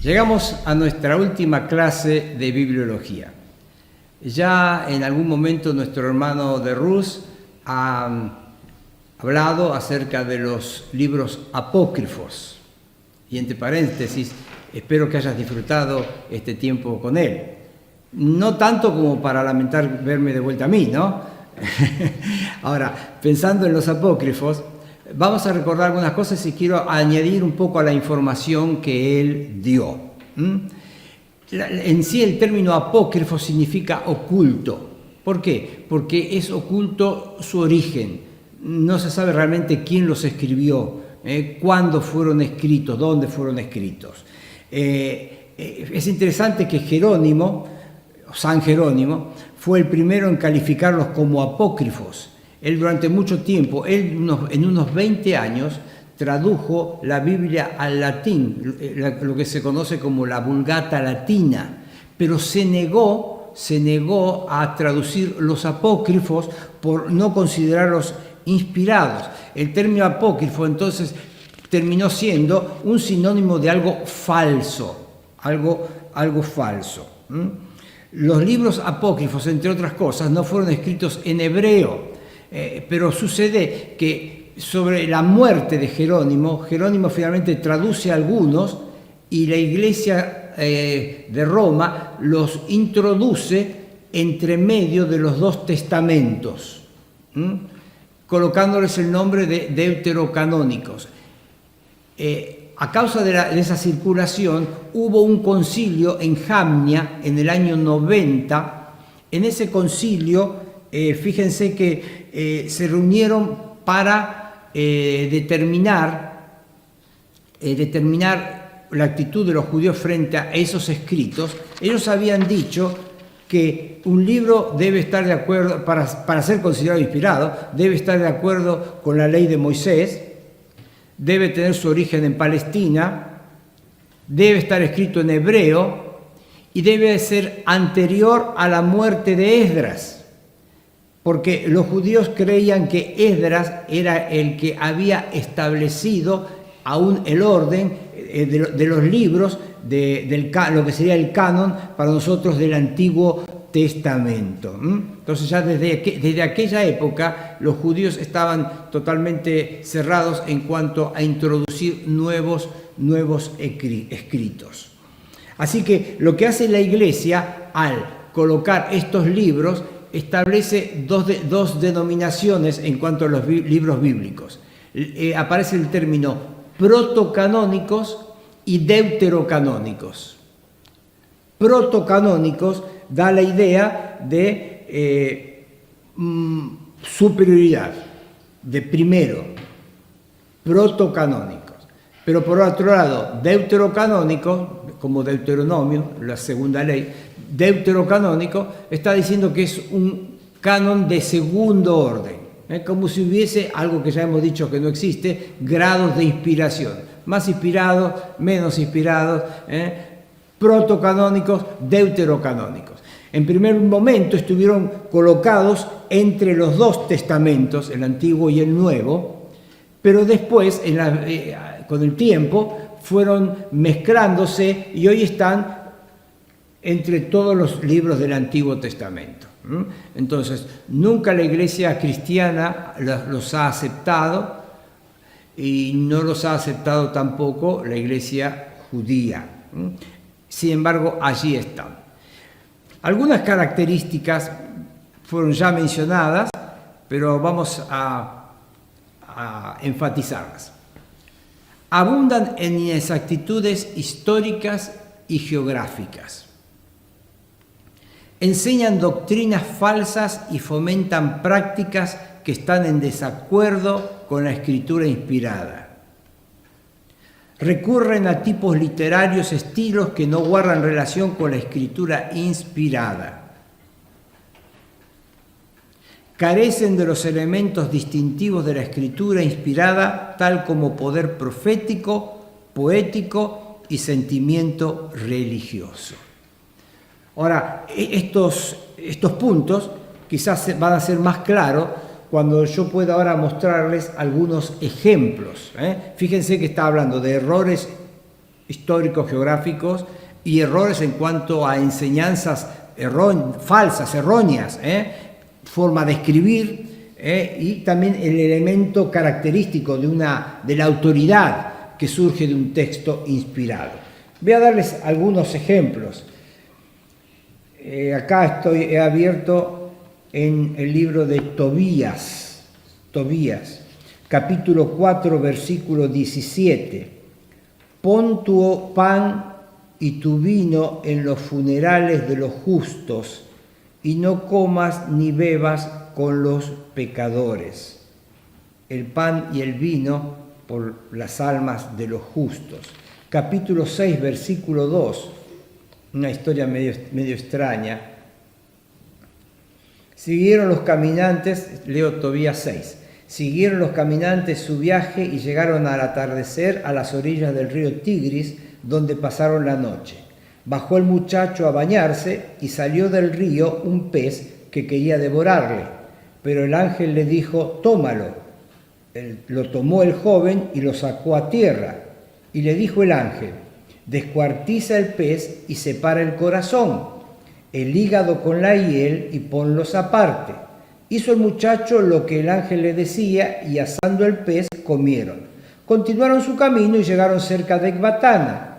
Llegamos a nuestra última clase de bibliología. Ya en algún momento nuestro hermano de Rus ha hablado acerca de los libros apócrifos. Y entre paréntesis, espero que hayas disfrutado este tiempo con él. No tanto como para lamentar verme de vuelta a mí, ¿no? Ahora, pensando en los apócrifos, vamos a recordar algunas cosas y quiero añadir un poco a la información que él dio. En sí el término apócrifo significa oculto. ¿Por qué? Porque es oculto su origen. No se sabe realmente quién los escribió, cuándo fueron escritos, dónde fueron escritos. Es interesante que San Jerónimo, fue el primero en calificarlos como apócrifos. Él durante mucho tiempo, en unos 20 años, tradujo la Biblia al latín, lo que se conoce como la Vulgata latina, pero se negó a traducir los apócrifos por no considerarlos inspirados. El término apócrifo entonces terminó siendo un sinónimo de algo falso, algo falso. Los libros apócrifos, entre otras cosas, no fueron escritos en hebreo, pero sucede que sobre la muerte de Jerónimo finalmente traduce algunos y la Iglesia de Roma los introduce entre medio de los dos testamentos, colocándoles el nombre de deuterocanónicos. A causa de esa circulación hubo un concilio en Jamnia en el año 90. En ese concilio, fíjense que se reunieron para determinar la actitud de los judíos frente a esos escritos. Ellos habían dicho que un libro debe estar de acuerdo, para ser considerado inspirado, debe estar de acuerdo con la ley de Moisés, debe tener su origen en Palestina, debe estar escrito en hebreo y debe ser anterior a la muerte de Esdras, porque los judíos creían que Esdras era el que había establecido aún el orden de los libros, lo que sería el canon para nosotros del Antiguo Testamento. Entonces ya desde aquella época los judíos estaban totalmente cerrados en cuanto a introducir nuevos escritos. Así que lo que hace la Iglesia al colocar estos libros establece dos denominaciones en cuanto a los libros bíblicos. Aparece el término protocanónicos y deuterocanónicos. Protocanónicos da la idea de superioridad, de primero, protocanónicos. Pero por otro lado, deuterocanónicos, como Deuteronomio, la segunda ley, deuterocanónico está diciendo que es un canon de segundo orden, como si hubiese algo que ya hemos dicho que no existe, grados de inspiración, más inspirados, menos inspirados, protocanónicos, deuterocanónicos. En primer momento estuvieron colocados entre los dos testamentos, el Antiguo y el Nuevo, pero después, con el tiempo, fueron mezclándose y hoy están entre todos los libros del Antiguo Testamento. Entonces, nunca la Iglesia cristiana los ha aceptado y no los ha aceptado tampoco la Iglesia judía. Sin embargo, allí están. Algunas características fueron ya mencionadas, pero vamos a enfatizarlas. Abundan en inexactitudes históricas y geográficas. Enseñan doctrinas falsas y fomentan prácticas que están en desacuerdo con la escritura inspirada. Recurren a tipos literarios, estilos que no guardan relación con la escritura inspirada. Carecen de los elementos distintivos de la escritura inspirada, tal como poder profético, poético y sentimiento religioso. Ahora, estos puntos quizás van a ser más claros cuando yo pueda ahora mostrarles algunos ejemplos. Fíjense que está hablando de errores históricos, geográficos y errores en cuanto a enseñanzas falsas, erróneas, forma de escribir y también el elemento característico de la autoridad que surge de un texto inspirado. Voy a darles algunos ejemplos. Acá he abierto en el libro de Tobías, capítulo 4, versículo 17. Pon tu pan y tu vino en los funerales de los justos, y no comas ni bebas con los pecadores. El pan y el vino por las almas de los justos. Capítulo 6, versículo 2, una historia medio extraña. Siguieron los caminantes, leo Tobías 6, siguieron los caminantes su viaje y llegaron al atardecer a las orillas del río Tigris, donde pasaron la noche. Bajó el muchacho a bañarse y salió del río un pez que quería devorarle, pero el ángel le dijo: tómalo. Lo tomó el joven y lo sacó a tierra. Y le dijo el ángel: descuartiza el pez y separa el corazón, el hígado con la hiel y ponlos aparte. Hizo el muchacho lo que el ángel le decía y asando el pez comieron. Continuaron su camino y llegaron cerca de Ecbatana.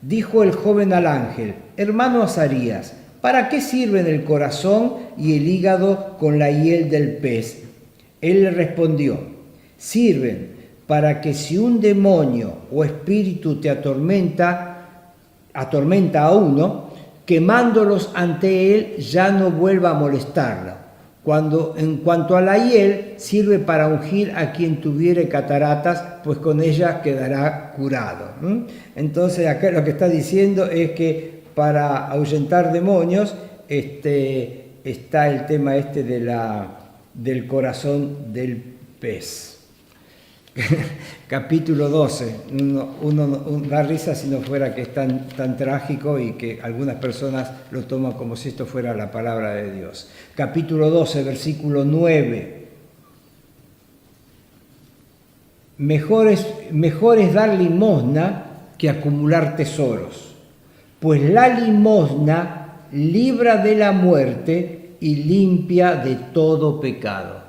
Dijo el joven al ángel: hermano Azarías, ¿para qué sirven el corazón y el hígado con la hiel del pez? Él le respondió: sirven para que si un demonio o espíritu te atormenta a uno, quemándolos ante él ya no vuelva a molestarlo. En cuanto a la hiel, sirve para ungir a quien tuviere cataratas, pues con ella quedará curado. Entonces acá lo que está diciendo es que para ahuyentar demonios está el tema del corazón del pez. Capítulo 12, uno da risa si no fuera que es tan trágico y que algunas personas lo toman como si esto fuera la palabra de Dios. Capítulo 12, versículo 9. Mejor es dar limosna que acumular tesoros, pues la limosna libra de la muerte y limpia de todo pecado.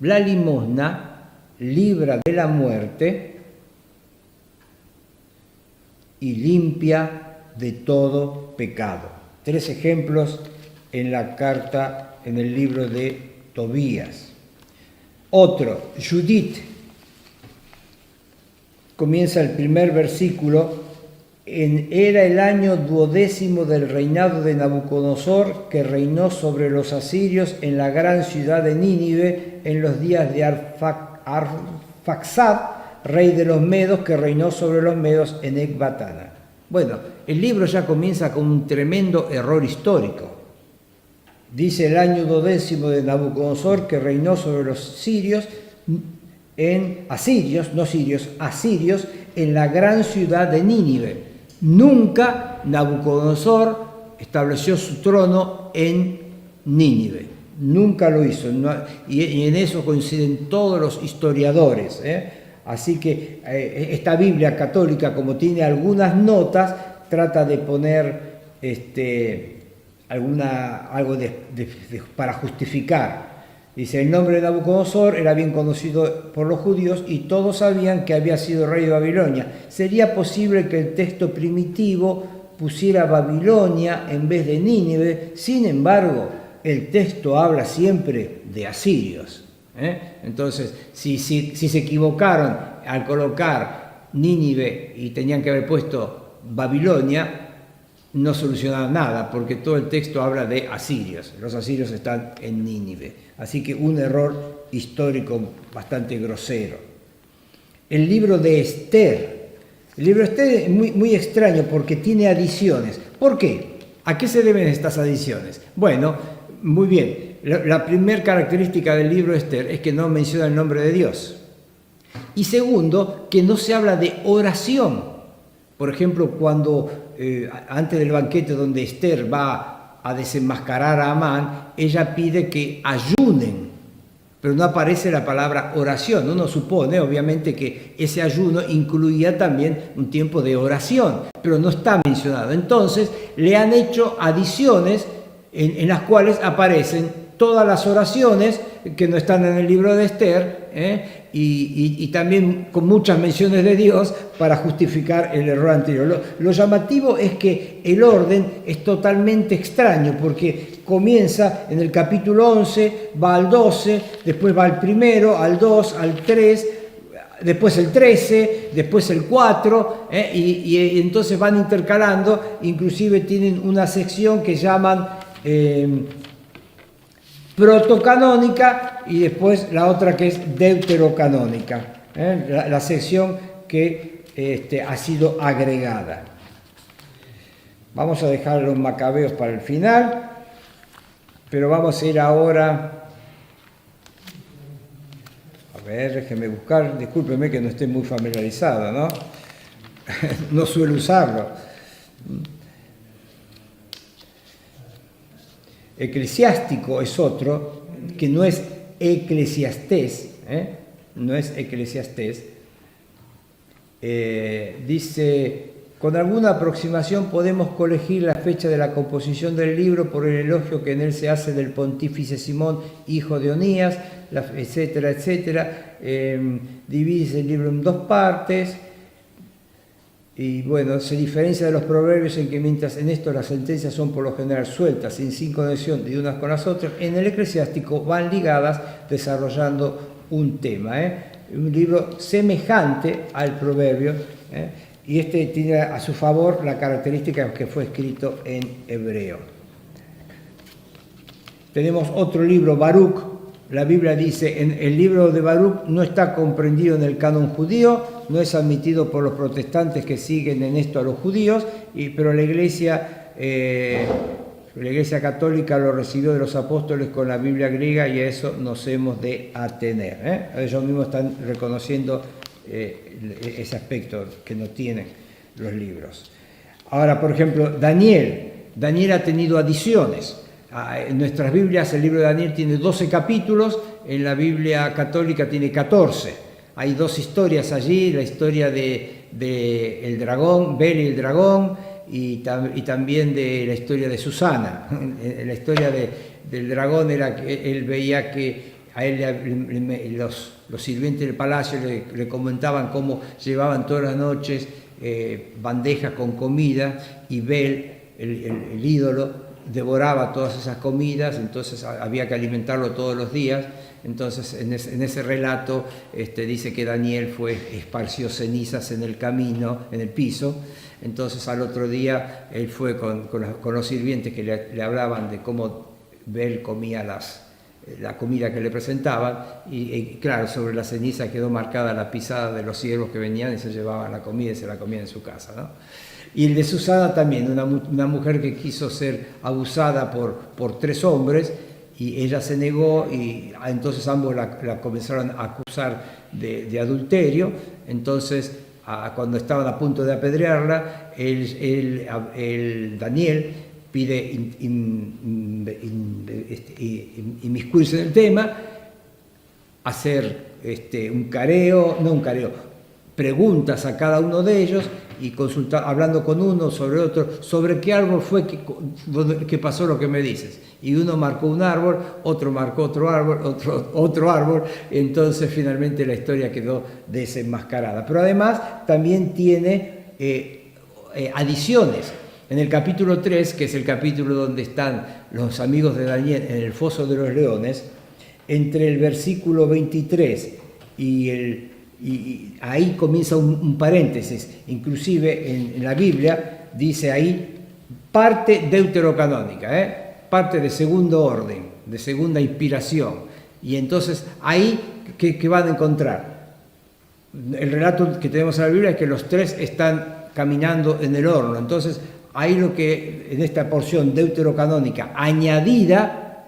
La limosna libra de la muerte y limpia de todo pecado. 3 ejemplos en la carta, en el libro de Tobías. Otro, Judith. Comienza el primer versículo. Era el año 12º del reinado de Nabucodonosor, que reinó sobre los asirios en la gran ciudad de Nínive en los días de Arfaxad, rey de los medos, que reinó sobre los medos en Ecbatana. Bueno, el libro ya comienza con un tremendo error histórico. Dice el año 12º de Nabucodonosor, que reinó sobre los asirios en la gran ciudad de Nínive. Nunca Nabucodonosor estableció su trono en Nínive. Nunca lo hizo. Y en eso coinciden todos los historiadores. Así que esta Biblia católica, como tiene algunas notas, trata de poner algo para justificar. Dice: el nombre de Nabucodonosor era bien conocido por los judíos y todos sabían que había sido rey de Babilonia. ¿Sería posible que el texto primitivo pusiera Babilonia en vez de Nínive? Sin embargo, el texto habla siempre de asirios. Entonces, si se equivocaron al colocar Nínive y tenían que haber puesto Babilonia, no solucionaron nada, porque todo el texto habla de asirios. Los asirios están en Nínive. Así que un error histórico bastante grosero. El libro de Esther. El libro de Esther es muy extraño porque tiene adiciones. ¿Por qué? ¿A qué se deben estas adiciones? Bueno, muy bien. La primera característica del libro de Esther es que no menciona el nombre de Dios. Y segundo, que no se habla de oración. Por ejemplo, cuando antes del banquete donde Esther va a desenmascarar a Amán, ella pide que ayunen. pero no aparece la palabra oración. Uno supone, obviamente, que ese ayuno incluía también un tiempo de oración, pero no está mencionado. Entonces, le han hecho adiciones en las cuales aparecen todas las oraciones que no están en el libro de Esther, y también con muchas menciones de Dios para justificar el error anterior. Lo llamativo es que el orden es totalmente extraño, porque comienza en el capítulo 11, va al 12, después va al primero, al 2, al 3, después el 13, después el 4, y entonces van intercalando. Inclusive tienen una sección que llaman protocanónica, y después la otra que es deuterocanónica, la sección que ha sido agregada. Vamos a dejar los macabeos para el final, pero vamos a ir ahora, a ver, déjenme buscar, discúlpenme que no esté muy familiarizado, ¿no? No suelo usarlo. Eclesiástico es otro, que no es Eclesiastés, no es Eclesiastés. Dice: con alguna aproximación podemos colegir la fecha de la composición del libro por el elogio que en él se hace del pontífice Simón, hijo de Onías, etcétera, etcétera. Divide el libro en dos partes. Y bueno, se diferencia de los proverbios en que mientras en esto las sentencias son por lo general sueltas, sin conexión de unas con las otras, en el eclesiástico van ligadas desarrollando un tema. Un libro semejante al proverbio, y tiene a su favor la característica que fue escrito en hebreo. Tenemos otro libro, Baruch. La Biblia dice: en el libro de Baruch no está comprendido en el canon judío, no es admitido por los protestantes que siguen en esto a los judíos, pero la Iglesia católica lo recibió de los apóstoles con la Biblia griega, y a eso nos hemos de atener. Ellos mismos están reconociendo ese aspecto que no tienen los libros. Ahora, por ejemplo, Daniel ha tenido adiciones. En nuestras Biblias el libro de Daniel tiene 12 capítulos, en la Biblia católica tiene 14. Hay dos historias allí: la historia de el dragón, Bel y el dragón, y también de la historia de Susana. La historia del dragón era que él veía que a él los sirvientes del palacio le comentaban cómo llevaban todas las noches bandejas con comida, y Bel, el ídolo, devoraba todas esas comidas, entonces había que alimentarlo todos los días. Entonces en ese relato dice que Daniel esparció cenizas en el camino, en el piso. Entonces al otro día él fue con los sirvientes que le hablaban de cómo Bel comía la comida que le presentaban, y claro, sobre la ceniza quedó marcada la pisada de los siervos que venían y se llevaban la comida y se la comían en su casa, ¿no? Y el de Susana también, una mujer que quiso ser abusada por 3 hombres, y ella se negó, y entonces ambos la comenzaron a acusar de adulterio. Entonces, cuando estaban a punto de apedrearla, el Daniel pide inmiscuirse en el tema, hacer preguntas a cada uno de ellos, y consultar, hablando con uno sobre otro, sobre qué árbol fue que pasó lo que me dices. Y uno marcó un árbol, otro marcó otro árbol, entonces finalmente la historia quedó desenmascarada. Pero además también tiene adiciones. En el capítulo 3, que es el capítulo donde están los amigos de Daniel en el foso de los leones, entre el versículo 23 y ahí comienza un paréntesis. Inclusive en la Biblia dice ahí parte deuterocanónica, parte de segundo orden, de segunda inspiración. Y entonces ahí, ¿qué van a encontrar? El relato que tenemos en la Biblia es que los 3 están caminando en el horno. Entonces ahí lo que en esta porción deuterocanónica añadida,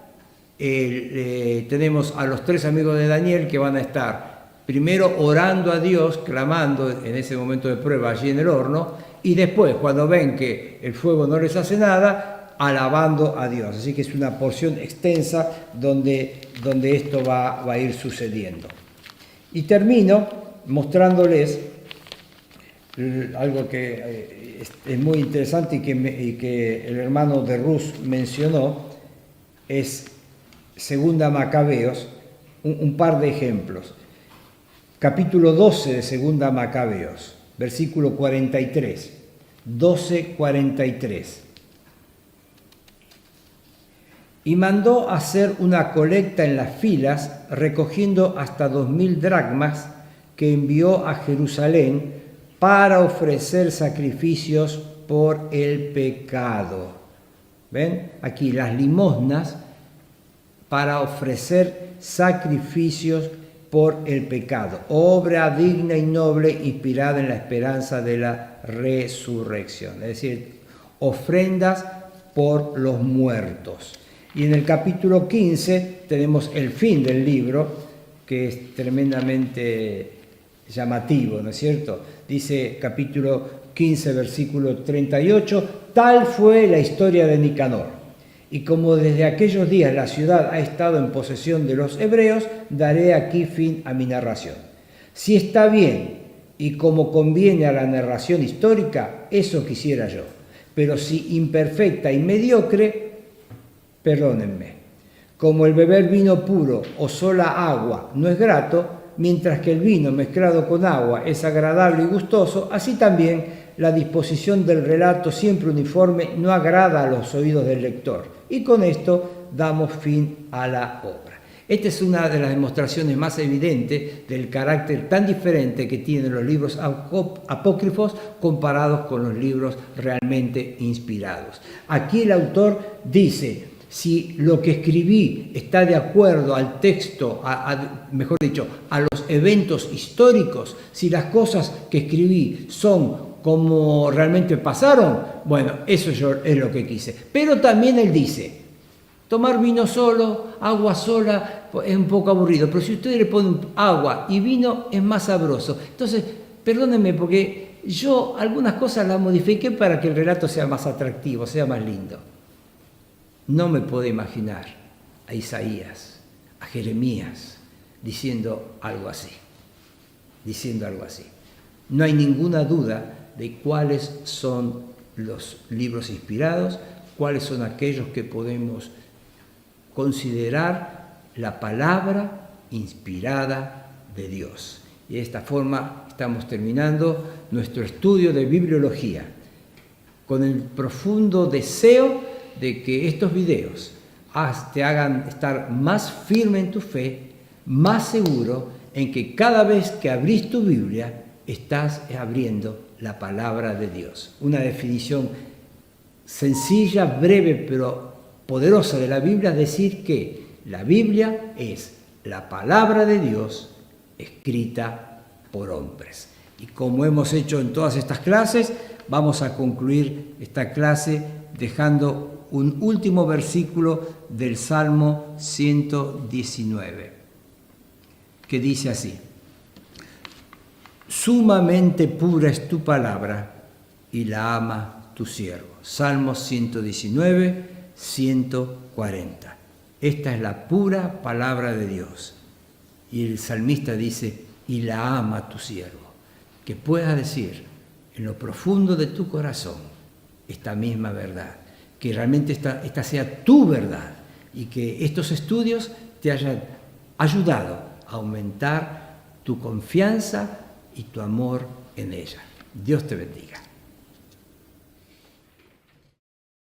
tenemos a los 3 amigos de Daniel que van a estar primero orando a Dios, clamando en ese momento de prueba allí en el horno, y después, cuando ven que el fuego no les hace nada, alabando a Dios. Así que es una porción extensa donde esto va a ir sucediendo. Y termino mostrándoles algo que es muy interesante y que el hermano de Rus mencionó, es Segunda Macabeos, un par de ejemplos. Capítulo 12 de Segunda Macabeos, versículo 43, 12:43. Y mandó hacer una colecta en las filas, recogiendo hasta 2000 dracmas, que envió a Jerusalén para ofrecer sacrificios por el pecado. ¿Ven? Aquí las limosnas para ofrecer sacrificios por el pecado. Obra digna y noble, inspirada en la esperanza de la resurrección. Es decir, ofrendas por los muertos. Y en el capítulo 15 tenemos el fin del libro, que es tremendamente llamativo, ¿no es cierto? Dice capítulo 15, versículo 38, tal fue la historia de Nicanor. Y como desde aquellos días la ciudad ha estado en posesión de los hebreos, daré aquí fin a mi narración. Si está bien y como conviene a la narración histórica, eso quisiera yo. Pero si imperfecta y mediocre, perdónenme. Como el beber vino puro o sola agua no es grato, mientras que el vino mezclado con agua es agradable y gustoso, así también la disposición del relato siempre uniforme no agrada a los oídos del lector. Y con esto damos fin a la obra. Esta es una de las demostraciones más evidentes del carácter tan diferente que tienen los libros apócrifos comparados con los libros realmente inspirados. Aquí el autor dice: si lo que escribí está de acuerdo al texto, mejor dicho, a los eventos históricos, si las cosas que escribí son como realmente pasaron, bueno, eso es lo que quise. Pero también él dice, tomar vino solo, agua sola, es un poco aburrido, pero si ustedes le ponen agua y vino, es más sabroso. Entonces, perdónenme, porque yo algunas cosas las modifiqué para que el relato sea más atractivo, sea más lindo. No me puedo imaginar a Isaías, a Jeremías, diciendo algo así. No hay ninguna duda de cuáles son los libros inspirados, cuáles son aquellos que podemos considerar la palabra inspirada de Dios. Y de esta forma estamos terminando nuestro estudio de bibliología, con el profundo deseo de que estos videos te hagan estar más firme en tu fe, más seguro en que cada vez que abrís tu Biblia, estás abriendo la palabra de Dios. Una definición sencilla, breve, pero poderosa de la Biblia es decir que la Biblia es la palabra de Dios escrita por hombres. Y como hemos hecho en todas estas clases, vamos a concluir esta clase dejando un último versículo del Salmo 119, que dice así: sumamente pura es tu palabra y la ama tu siervo. Salmo 119, 140. Esta es la pura palabra de Dios. Y el salmista dice, y la ama tu siervo. Que puedas decir en lo profundo de tu corazón esta misma verdad. Que realmente esta sea tu verdad y que estos estudios te hayan ayudado a aumentar tu confianza y tu amor en ella. Dios te bendiga.